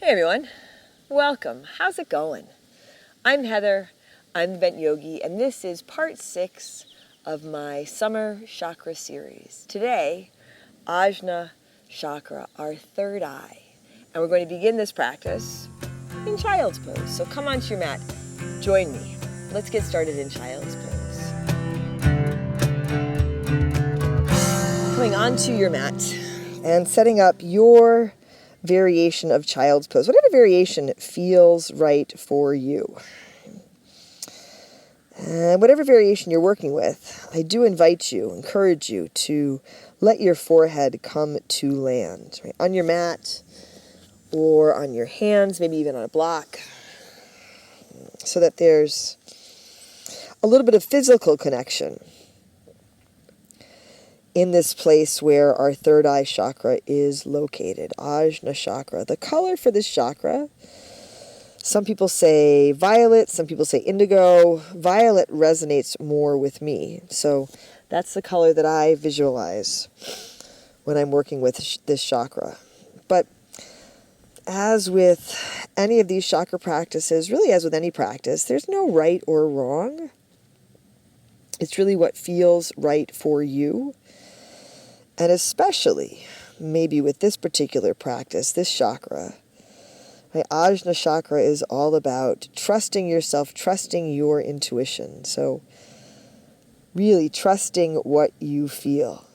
Hey everyone, welcome. How's it going? I'm Heather, I'm the Bent Yogi, and this is part 6 of my summer chakra series. Today, Ajna chakra, our third eye. And we're going to begin this practice in child's pose. So come onto your mat, join me. Let's get started in child's pose. Coming onto your mat and setting up your variation of child's pose, whatever variation feels right for you. And whatever variation you're working with, I do encourage you to let your forehead come to land, right? On your mat or on your hands, maybe even on a block, so that there's a little bit of physical connection in this place where our third eye chakra is located, Ajna chakra. The color for this chakra, some people say violet, some people say indigo. Violet resonates more with me, so that's the color that I visualize when I'm working with this chakra. But as with any of these chakra practices, really as with any practice, there's no right or wrong. It's really what feels right for you. And especially, maybe with this particular practice, this chakra, right? Ajna chakra is all about trusting yourself, trusting your intuition. So really trusting what you feel,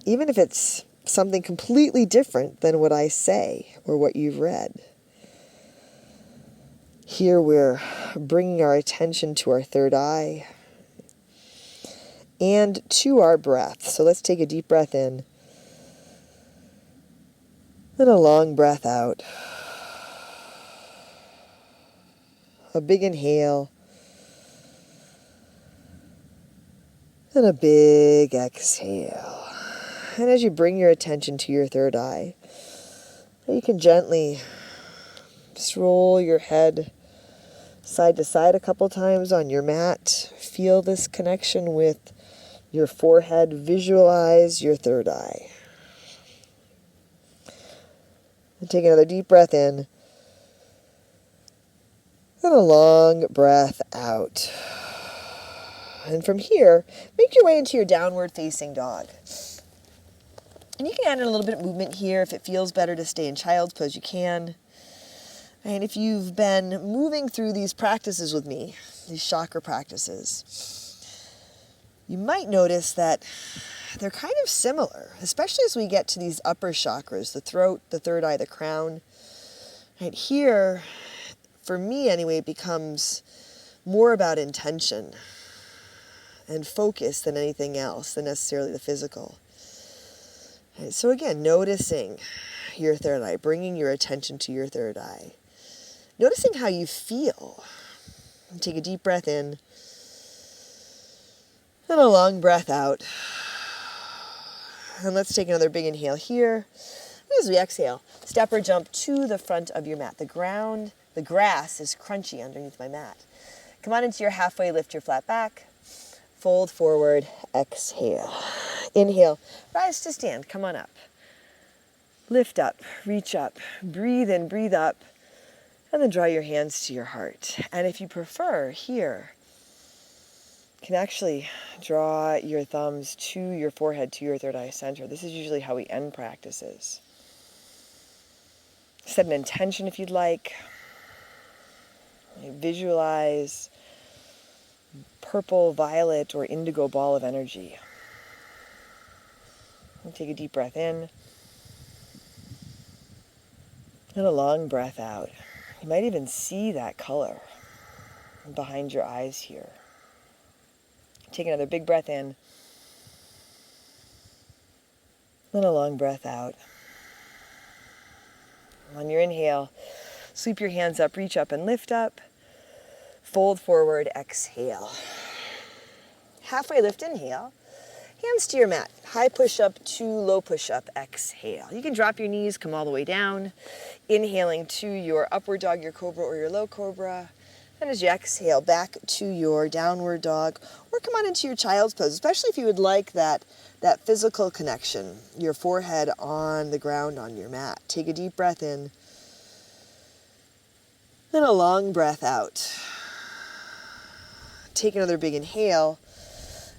even if it's something completely different than what I say or what you've read. Here we're bringing our attention to our third eye and to our breath. So let's take a deep breath in and a long breath out. A big inhale and a big exhale. And as you bring your attention to your third eye, you can gently just roll your head side to side a couple times on your mat. Feel this connection with your forehead. Visualize your third eye. And take another deep breath in and a long breath out. And from here, make your way into your downward facing dog. And you can add in a little bit of movement here. If it feels better to stay in child's pose, you can. And if you've been moving through these practices with me, these chakra practices, you might notice that they're kind of similar, especially as we get to these upper chakras, the throat, the third eye, the crown. Right here, for me anyway, it becomes more about intention and focus than anything else, than necessarily the physical. Right, so again, noticing your third eye, bringing your attention to your third eye. Noticing how you feel. Take a deep breath in and a long breath out. And let's take another big inhale here. As we exhale, step or jump to the front of your mat. The grass is crunchy underneath my mat. Come on into your halfway, lift your flat back. Fold forward, exhale. Inhale, rise to stand, come on up. Lift up, reach up, breathe in, breathe up. And then draw your hands to your heart. And if you prefer, here, you can actually draw your thumbs to your forehead, to your third eye center. This is usually how we end practices. Set an intention if you'd like. Visualize purple, violet, or indigo ball of energy. And take a deep breath in. And a long breath out. You might even see that color behind your eyes here. Take another big breath in. And a long breath out. On your inhale, sweep your hands up, reach up and lift up. Fold forward, exhale. Halfway lift, inhale. Hands to your mat. High push-up to low push-up, exhale. You can drop your knees, come all the way down. Inhaling to your upward dog, your cobra or your low cobra. And as you exhale, back to your downward dog. Or come on into your child's pose, especially if you would like that physical connection. Your forehead on the ground on your mat. Take a deep breath in. And a long breath out. Take another big inhale.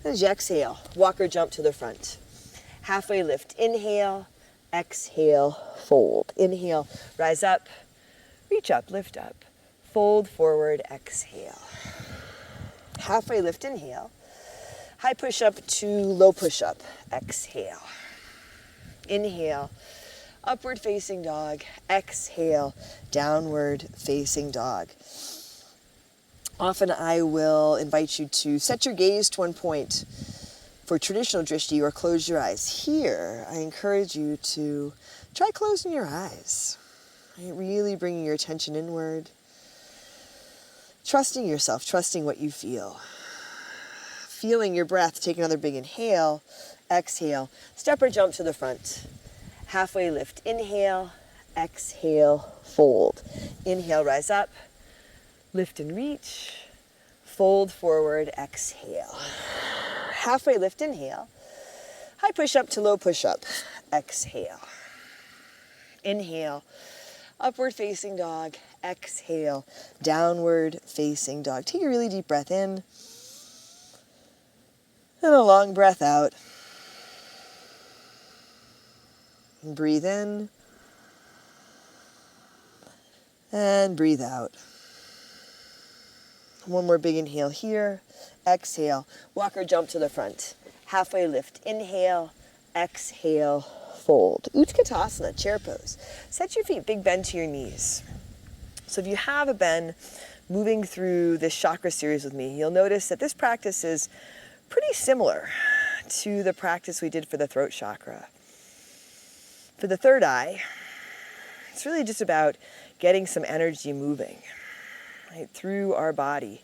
And as you exhale, walk or jump to the front. Halfway lift, inhale, exhale, fold. Inhale, rise up, reach up, lift up, fold forward, exhale. Halfway lift, inhale. High push up to low push up, exhale. Inhale, upward facing dog, exhale, downward facing dog. Often I will invite you to set your gaze to one point for traditional drishti or close your eyes. Here, I encourage you to try closing your eyes. Right? Really bringing your attention inward. Trusting yourself, trusting what you feel. Feeling your breath, take another big inhale, exhale, step or jump to the front. Halfway lift, inhale, exhale, fold. Inhale, rise up, lift and reach, fold forward, exhale. Halfway lift, inhale, high push up to low push up, exhale. Inhale, upward facing dog, exhale, downward facing dog. Take a really deep breath in, and a long breath out. And breathe in, and breathe out. One more big inhale here, exhale, walk or jump to the front. Halfway lift, inhale, exhale, fold. Utkatasana, chair pose. Set your feet, big bend to your knees. So if you have been moving through this chakra series with me, you'll notice that this practice is pretty similar to the practice we did for the throat chakra. For the third eye, it's really just about getting some energy moving, right, through our body,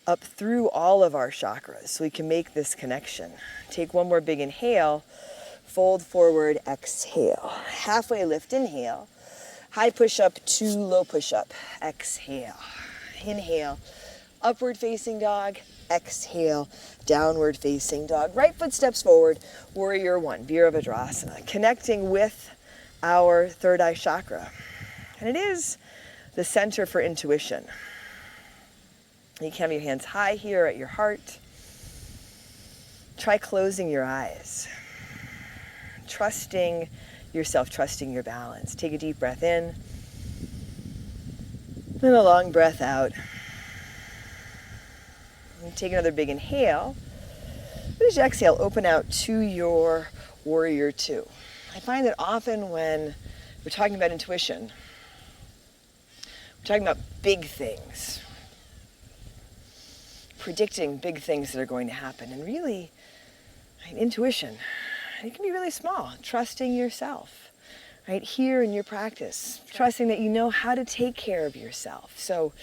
up through all of our chakras, so we can make this connection. Take one more big inhale, fold forward, exhale. Halfway lift, inhale. High push up to low push up, exhale. Inhale, upward facing dog, exhale, downward facing dog. Right foot steps forward, warrior one, Virabhadrasana, connecting with our third eye chakra. And it is the center for intuition. You can have your hands high here at your heart. Try closing your eyes. Trusting yourself, trusting your balance. Take a deep breath in, and a long breath out. And take another big inhale. And as you exhale, open out to your warrior two. I find that often when we're talking about intuition, we're talking about big things, predicting big things that are going to happen. And really, intuition, it can be really small. Trusting yourself, right, here in your practice. Trusting that you know how to take care of yourself. So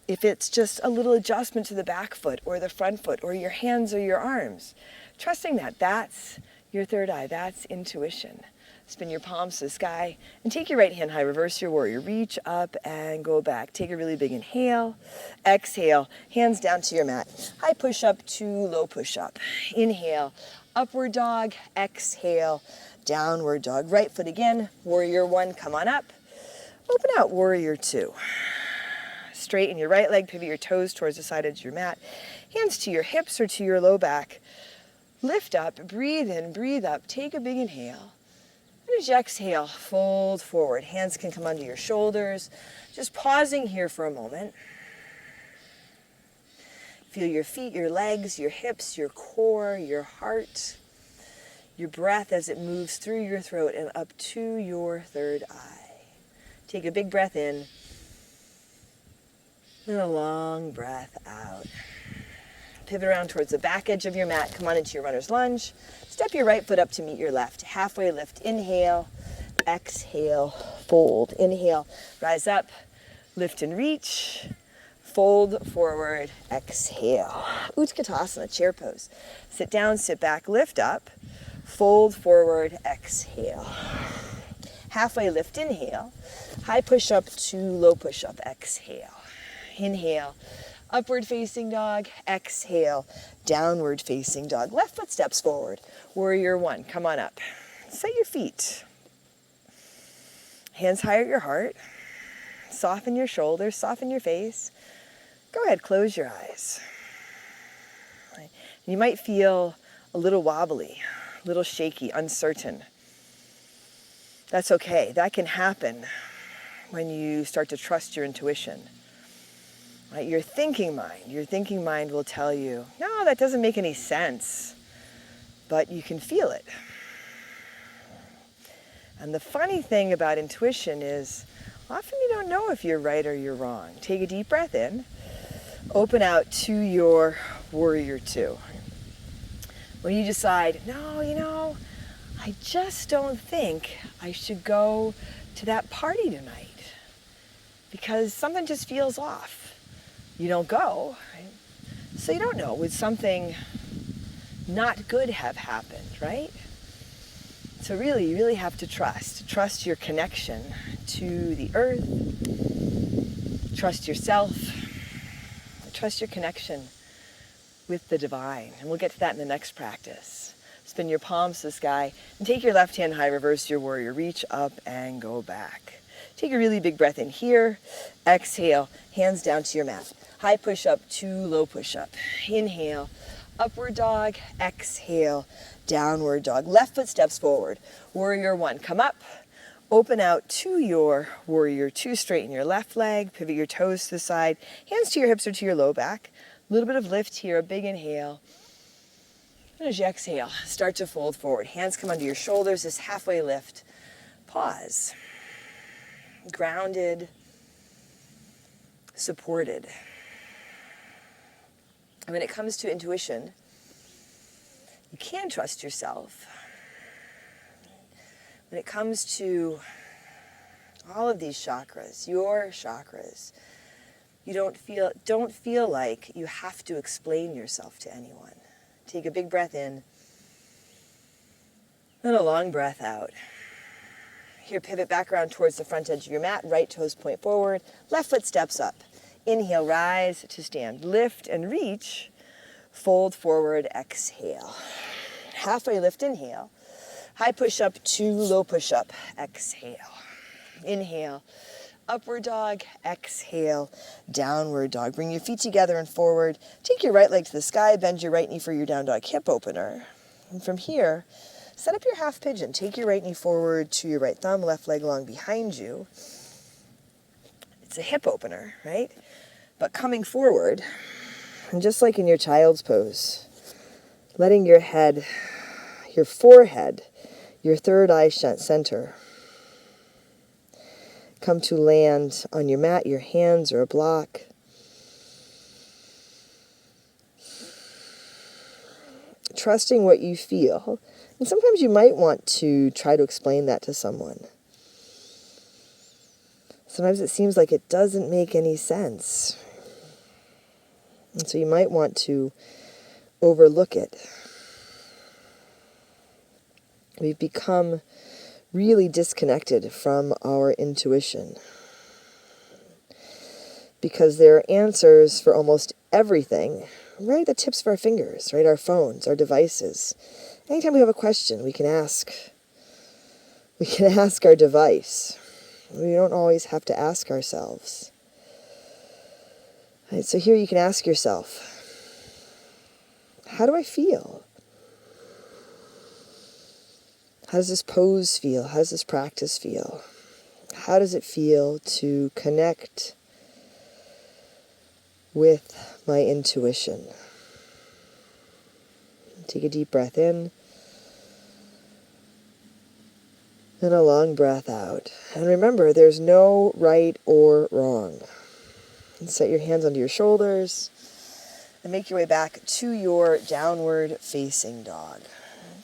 if it's just a little adjustment to the back foot or the front foot or your hands or your arms, trusting that that's your third eye, that's intuition. Spin your palms to the sky and take your right hand high, reverse your warrior. Reach up and go back. Take a really big inhale, exhale, hands down to your mat. High push up to low push up. Inhale, upward dog, exhale, downward dog. Right foot again, warrior one, come on up. Open out, warrior two. Straighten your right leg, pivot your toes towards the side edge of your mat. Hands to your hips or to your low back. Lift up, breathe in, breathe up. Take a big inhale. And as you exhale, fold forward. Hands can come under your shoulders. Just pausing here for a moment. Feel your feet, your legs, your hips, your core, your heart, your breath as it moves through your throat and up to your third eye. Take a big breath in and a long breath out. Pivot around towards the back edge of your mat. Come on into your runner's lunge. Step your right foot up to meet your left. Halfway lift. Inhale, exhale, fold. Inhale, rise up, lift and reach. Fold forward, exhale. Utkatasana, chair pose. Sit down, sit back, lift up. Fold forward, exhale. Halfway lift, inhale. High push up to low push up, exhale. Inhale. Upward facing dog, exhale, downward facing dog. Left foot steps forward. Warrior one, come on up. Set your feet. Hands high at your heart. Soften your shoulders, soften your face. Go ahead, close your eyes. Right. You might feel a little wobbly, a little shaky, uncertain. That's okay. That can happen when you start to trust your intuition. Right? Your thinking mind will tell you, no, that doesn't make any sense, but you can feel it. And the funny thing about intuition is often you don't know if you're right or you're wrong. Take a deep breath in, open out to your warrior two. When you decide, no, I just don't think I should go to that party tonight because something just feels off. You don't go, right? So you don't know, would something not good have happened, right? So really, you really have to trust your connection to the earth, trust yourself, trust your connection with the divine. And we'll get to that in the next practice. Spin your palms to the sky and take your left hand high, reverse your warrior, reach up and go back. Take a really big breath in here, exhale, hands down to your mat. High push-up to low push-up. Inhale, upward dog, exhale, downward dog. Left foot steps forward. Warrior one, come up, open out to your warrior two, straighten your left leg, pivot your toes to the side, hands to your hips or to your low back. A little bit of lift here, a big inhale. And as you exhale, start to fold forward. Hands come under your shoulders, this halfway lift. Pause. Grounded, supported. And when it comes to intuition, you can trust yourself. When it comes to all of these chakras, your chakras, you don't feel like you have to explain yourself to anyone. Take a big breath in, and a long breath out. Here, pivot back around towards the front edge of your mat, right toes point forward, left foot steps up. Inhale, rise to stand. Lift and reach, fold forward, exhale. Halfway lift, inhale. High push-up to low push-up, exhale. Inhale, upward dog, exhale, downward dog. Bring your feet together and forward. Take your right leg to the sky, bend your right knee for your down dog hip opener. And from here, set up your half pigeon. Take your right knee forward to your right thumb, left leg long behind you. It's a hip opener, right? But coming forward, and just like in your child's pose, letting your head, your forehead, your third eye center, come to land on your mat, your hands or a block. Trusting what you feel. And sometimes you might want to try to explain that to someone. Sometimes it seems like it doesn't make any sense. And so you might want to overlook it. We've become really disconnected from our intuition because there are answers for almost everything right at the tips of our fingers, right? Our phones, our devices. Anytime we have a question, we can ask our device. We don't always have to ask ourselves. Right, so here you can ask yourself, how do I feel? How does this pose feel? How does this practice feel? How does it feel to connect with my intuition? Take a deep breath in and a long breath out. And remember, there's no right or wrong. And set your hands under your shoulders and make your way back to your downward facing dog.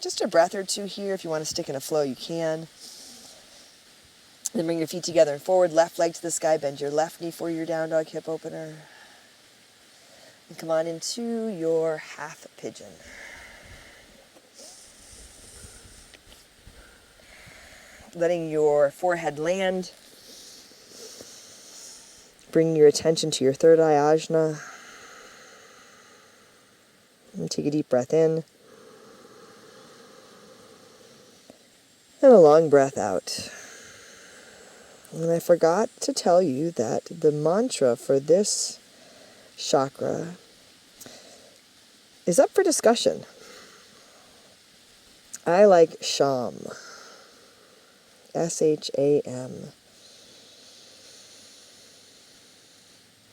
Just a breath or two here. If you want to stick in a flow, you can. Then bring your feet together and forward, left leg to the sky, bend your left knee for your down dog hip opener. And come on into your half pigeon. Letting your forehead land. Bring your attention to your third eye, Ajna. And take a deep breath in. And a long breath out. And I forgot to tell you that the mantra for this chakra is up for discussion. I like Sham. S-H-A-M.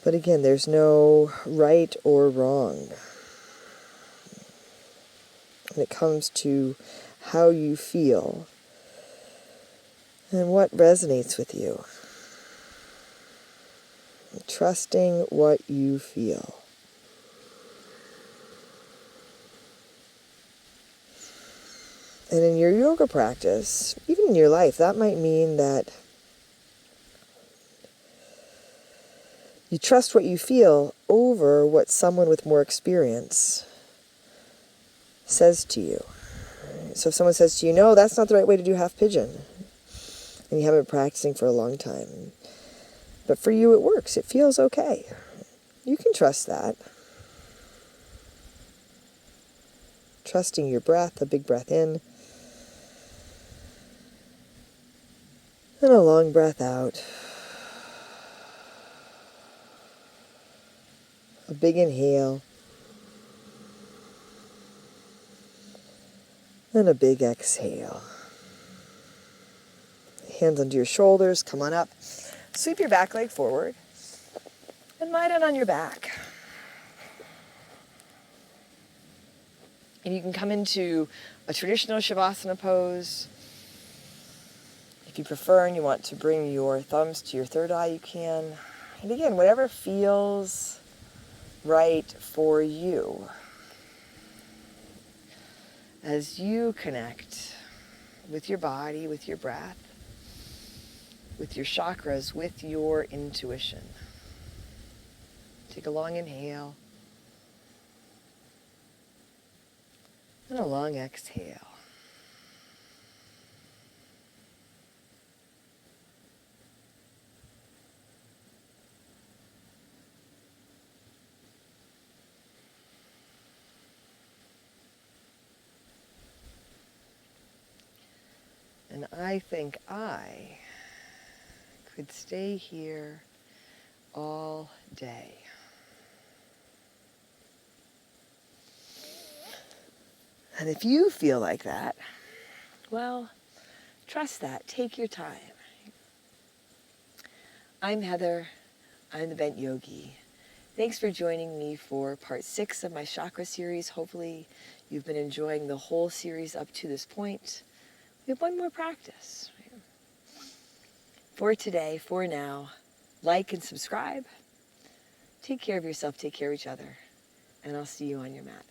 But again, there's no right or wrong when it comes to how you feel and what resonates with you. Trusting what you feel. And in your yoga practice, even in your life, that might mean that you trust what you feel over what someone with more experience says to you. So if someone says to you, no, that's not the right way to do half pigeon, and you haven't been practicing for a long time, but for you it works, it feels okay, you can trust that. Trusting your breath, a big breath in, and a long breath out. A big inhale. And a big exhale. Hands under your shoulders, come on up. Sweep your back leg forward. And lie down on your back. And you can come into a traditional Shavasana pose. If you prefer and you want to bring your thumbs to your third eye, you can. And again, whatever feels right for you. As you connect with your body, with your breath, with your chakras, with your intuition. Take a long inhale. And a long exhale. And I think I could stay here all day. And if you feel like that, well, trust that. Take your time. I'm Heather. I'm the Bent Yogi. Thanks for joining me for part 6 of my chakra series. Hopefully you've been enjoying the whole series up to this point. We have one more practice. For today, for now, like and subscribe. Take care of yourself, take care of each other, and I'll see you on your mat.